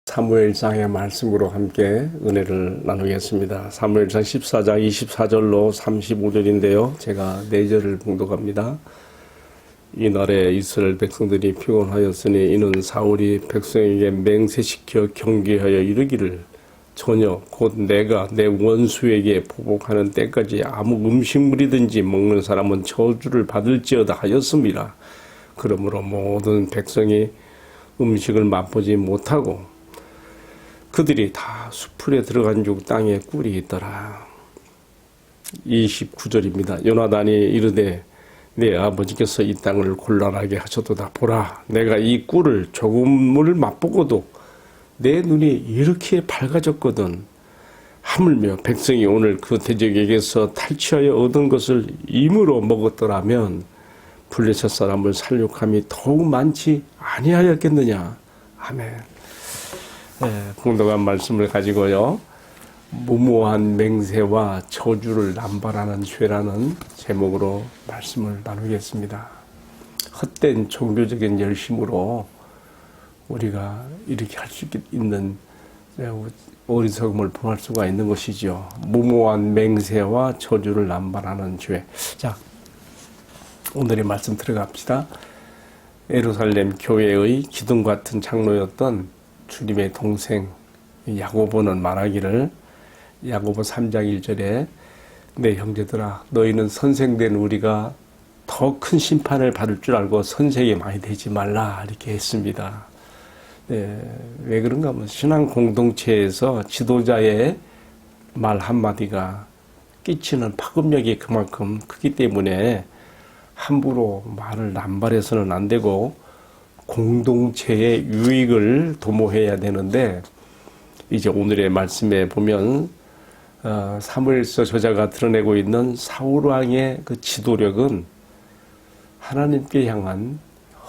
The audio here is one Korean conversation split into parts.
사무엘상의 말씀으로 함께 은혜를 나누겠습니다. 사무엘상 14장 24절로 35절인데요. 제가 4절을 봉독합니다. 이날에 이스라엘 백성들이 피곤하였으니 이는 사울이 백성에게 맹세시켜 경계하여 이르기를 전혀 곧 내가 내 원수에게 보복하는 때까지 아무 음식물이든지 먹는 사람은 저주를 받을지어다 하였습니다. 그러므로 모든 백성이 음식을 맛보지 못하고 그들이 다 수풀에 들어간 중 땅에 꿀이 있더라. 29절입니다. 요나단이 이르되 내 아버지께서 이 땅을 곤란하게 하셨도다. 보라, 내가 이 꿀을 조금을 맛보고도 내 눈이 이렇게 밝아졌거든. 하물며 백성이 오늘 그 대적에게서 탈취하여 얻은 것을 임으로 먹었더라면 블레셋 사람을 살육함이 더욱 많지 아니하였겠느냐. 아멘. 공동한 말씀을 가지고요. 무모한 맹세와 저주를 남발하는 죄라는 제목으로 말씀을 나누겠습니다. 헛된 종교적인 열심으로 우리가 이렇게 할 수 있는 어리석음을 범할 수가 있는 것이죠. 무모한 맹세와 저주를 남발하는 죄. 자, 오늘의 말씀 들어갑시다. 예루살렘 교회의 기둥 같은 장로였던 주님의 동생 야고보는 말하기를, 야고보 3장 1절에 내 형제들아 너희는 선생된 우리가 더 큰 심판을 받을 줄 알고 선생이 많이 되지 말라 이렇게 했습니다. 왜 그런가 하면 신앙 공동체에서 지도자의 말 한마디가 끼치는 파급력이 그만큼 크기 때문에 함부로 말을 남발해서는 안 되고 공동체의 유익을 도모해야 되는데, 이제 오늘의 말씀에 보면 사무엘서 저자가 드러내고 있는 사울왕의 그 지도력은 하나님께 향한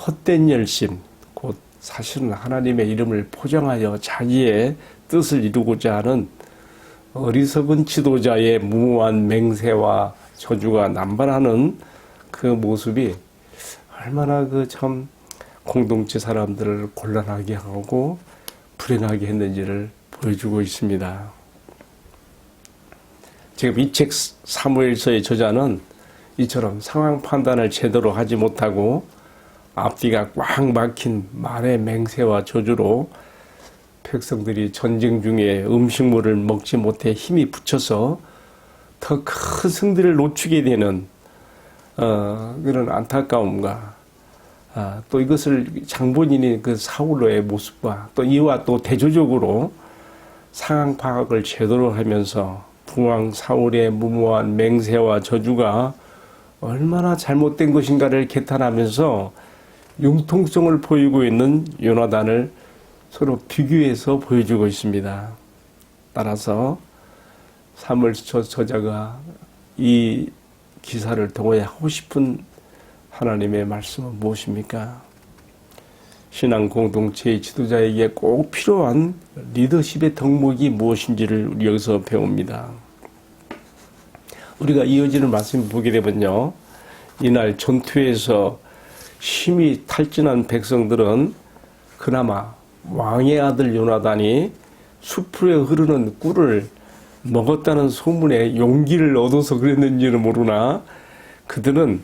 헛된 열심, 곧 사실은 하나님의 이름을 포장하여 자기의 뜻을 이루고자 하는 어리석은 지도자의 무모한 맹세와 저주가 남발하는 그 모습이 얼마나 참 공동체 사람들을 곤란하게 하고 불행하게 했는지를 보여주고 있습니다. 지금 이 책 사무엘서의 저자는 이처럼 상황 판단을 제대로 하지 못하고 앞뒤가 꽉 막힌 말의 맹세와 저주로 백성들이 전쟁 중에 음식물을 먹지 못해 힘이 붙여서 더 큰 승리를 놓치게 되는 그런 안타까움과 또 이것을 장본인인 그 사울의 모습과 또 이와 또 대조적으로 상황 파악을 제대로 하면서 부왕 사울의 무모한 맹세와 저주가 얼마나 잘못된 것인가를 개탄하면서 융통성을 보이고 있는 요나단을 서로 비교해서 보여주고 있습니다. 따라서 사무엘서 저자가 이 기사를 통해 하고 싶은 하나님의 말씀은 무엇입니까? 신앙 공동체의 지도자에게 꼭 필요한 리더십의 덕목이 무엇인지를 우리 여기서 배웁니다. 우리가 이어지는 말씀을 보게 되면요, 이날 전투에서 힘이 탈진한 백성들은 그나마 왕의 아들 요나단이 수풀에 흐르는 꿀을 먹었다는 소문에 용기를 얻어서 그랬는지는 모르나 그들은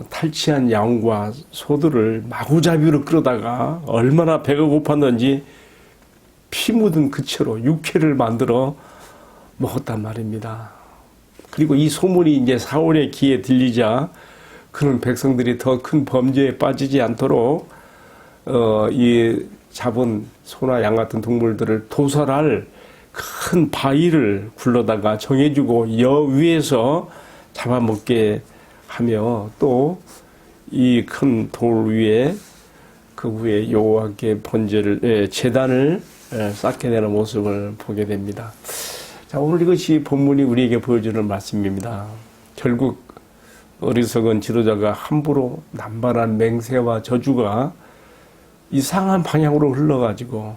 탈취한 양과 소들을 마구잡이로 끌어다가 얼마나 배가 고팠는지 피 묻은 그 채로 육회를 만들어 먹었단 말입니다. 그리고 이 소문이 이제 사울의 귀에 들리자 그런 백성들이 더 큰 범죄에 빠지지 않도록 이 잡은 소나 양 같은 동물들을 도살할 큰 바위를 굴러다가 정해주고 여 위에서 잡아먹게 하며 또 이 큰 돌 위에 그 후에 여호와께 번제를 제단을 쌓게 되는 모습을 보게 됩니다. 자, 오늘 이것이 본문이 우리에게 보여주는 말씀입니다. 결국 어리석은 지도자가 함부로 남발한 맹세와 저주가 이상한 방향으로 흘러가지고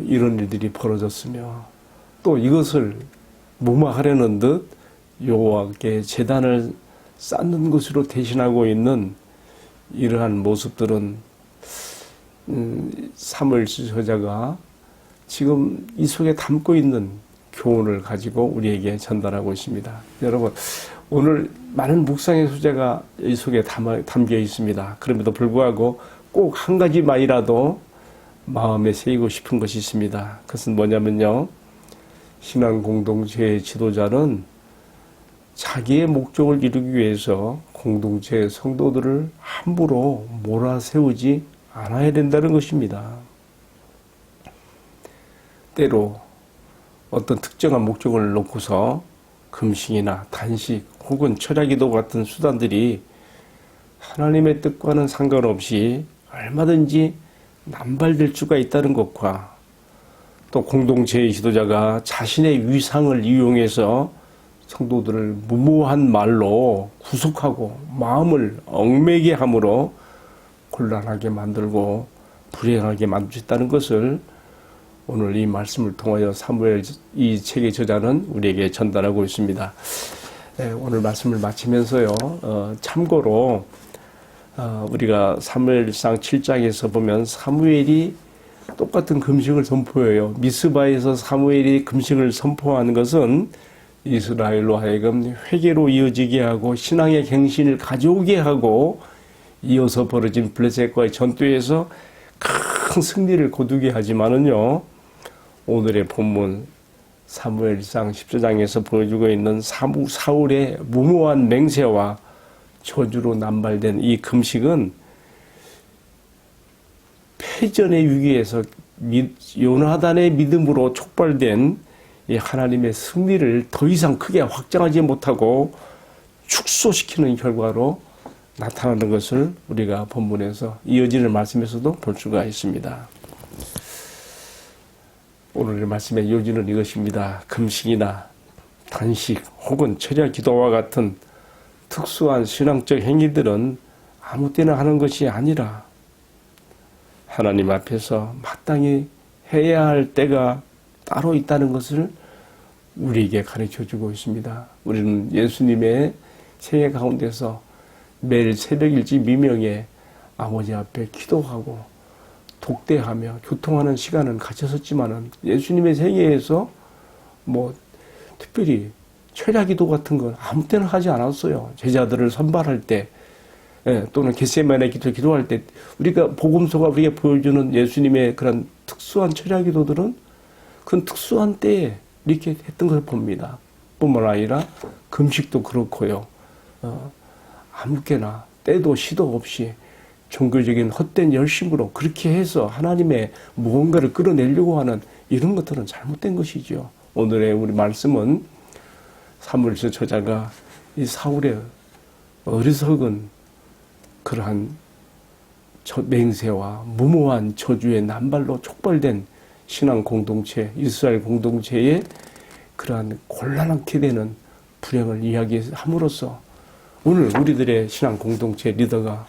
이런 일들이 벌어졌으며 또 이것을 무마하려는 듯 여호와께 제단을 쌓는 것으로 대신하고 있는 이러한 모습들은 사무엘서 저자가 지금 이 속에 담고 있는 교훈을 가지고 우리에게 전달하고 있습니다. 여러분, 오늘 많은 묵상의 소재가 이 속에 담겨 있습니다. 그럼에도 불구하고 꼭 한 가지만이라도 마음에 새기고 싶은 것이 있습니다. 그것은 뭐냐면요, 신앙 공동체의 지도자는 자기의 목적을 이루기 위해서 공동체의 성도들을 함부로 몰아세우지 않아야 된다는 것입니다. 때로 어떤 특정한 목적을 놓고서 금식이나 단식 혹은 철야기도 같은 수단들이 하나님의 뜻과는 상관없이 얼마든지 남발될 수가 있다는 것과, 또 공동체의 지도자가 자신의 위상을 이용해서 성도들을 무모한 말로 구속하고 마음을 얽매게 함으로 곤란하게 만들고 불행하게 만들 수 있다는 것을 오늘 이 말씀을 통하여 사무엘 이 책의 저자는 우리에게 전달하고 있습니다. 오늘 말씀을 마치면서요, 참고로 우리가 사무엘상 7장에서 보면 사무엘이 똑같은 금식을 선포해요. 미스바에서 사무엘이 금식을 선포하는 것은 이스라엘로 하여금 회개로 이어지게 하고 신앙의 갱신을 가져오게 하고, 이어서 벌어진 블레셋과의 전투에서 큰 승리를 거두게 하지만은요, 오늘의 본문 사무엘상 14장에서 보여주고 있는 사울의 무모한 맹세와 저주로 남발된 이 금식은 패전의 위기에서 요나단의 믿음으로 촉발된 이 하나님의 승리를 더 이상 크게 확장하지 못하고 축소시키는 결과로 나타나는 것을 우리가 본문에서 이어지는 말씀에서도 볼 수가 있습니다. 오늘의 말씀의 이어지는 이것입니다. 금식이나 단식 혹은 철야 기도와 같은 특수한 신앙적 행위들은 아무 때나 하는 것이 아니라 하나님 앞에서 마땅히 해야 할 때가 따로 있다는 것을 우리에게 가르쳐주고 있습니다. 우리는 예수님의 생애 가운데서 매일 새벽 일찍 미명에 아버지 앞에 기도하고 독대하며 교통하는 시간은 가졌었지만은 예수님의 생애에서 특별히 철야기도 같은 건 아무 때나 하지 않았어요. 제자들을 선발할 때, 또는 겟세마네 기도할 때, 우리가 복음서가 우리가 보여주는 예수님의 그런 특수한 철야기도들은 그런 특수한 때에 이렇게 했던 것을 봅니다. 뿐만 아니라 금식도 그렇고요. 아무 때나 때도 시도 없이 종교적인 헛된 열심으로 그렇게 해서 하나님의 무언가를 끌어내려고 하는 이런 것들은 잘못된 것이죠. 오늘의 우리 말씀은 사무엘서 저자가 이 사울의 어리석은 그러한 맹세와 무모한 저주의 남발로 촉발된 신앙 공동체, 이스라엘 공동체의 그러한 곤란하게 되는 불행을 이야기함으로써 오늘 우리들의 신앙 공동체 리더가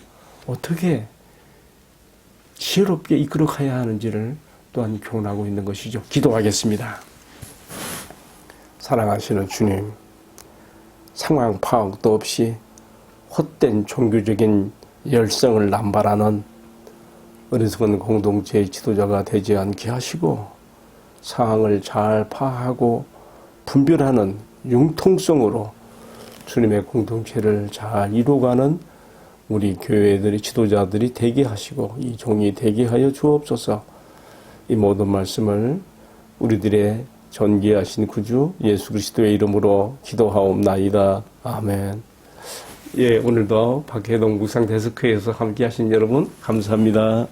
어떻게 지혜롭게 이끌어가야 하는지를 또한 교훈하고 있는 것이죠. 기도하겠습니다. 사랑하시는 주님, 상황 파악도 없이 헛된 종교적인 열성을 남발하는 어리석은 공동체의 지도자가 되지 않게 하시고, 상황을 잘 파악하고 분별하는 융통성으로 주님의 공동체를 잘 이루어가는 우리 교회들의 지도자들이 되게 하시고 이 종이 되게 하여 주옵소서. 이 모든 말씀을 우리들의 전기하신 구주 예수 그리스도의 이름으로 기도하옵나이다. 아멘. 오늘도 박혜동 묵상 데스크에서 함께 하신 여러분 감사합니다.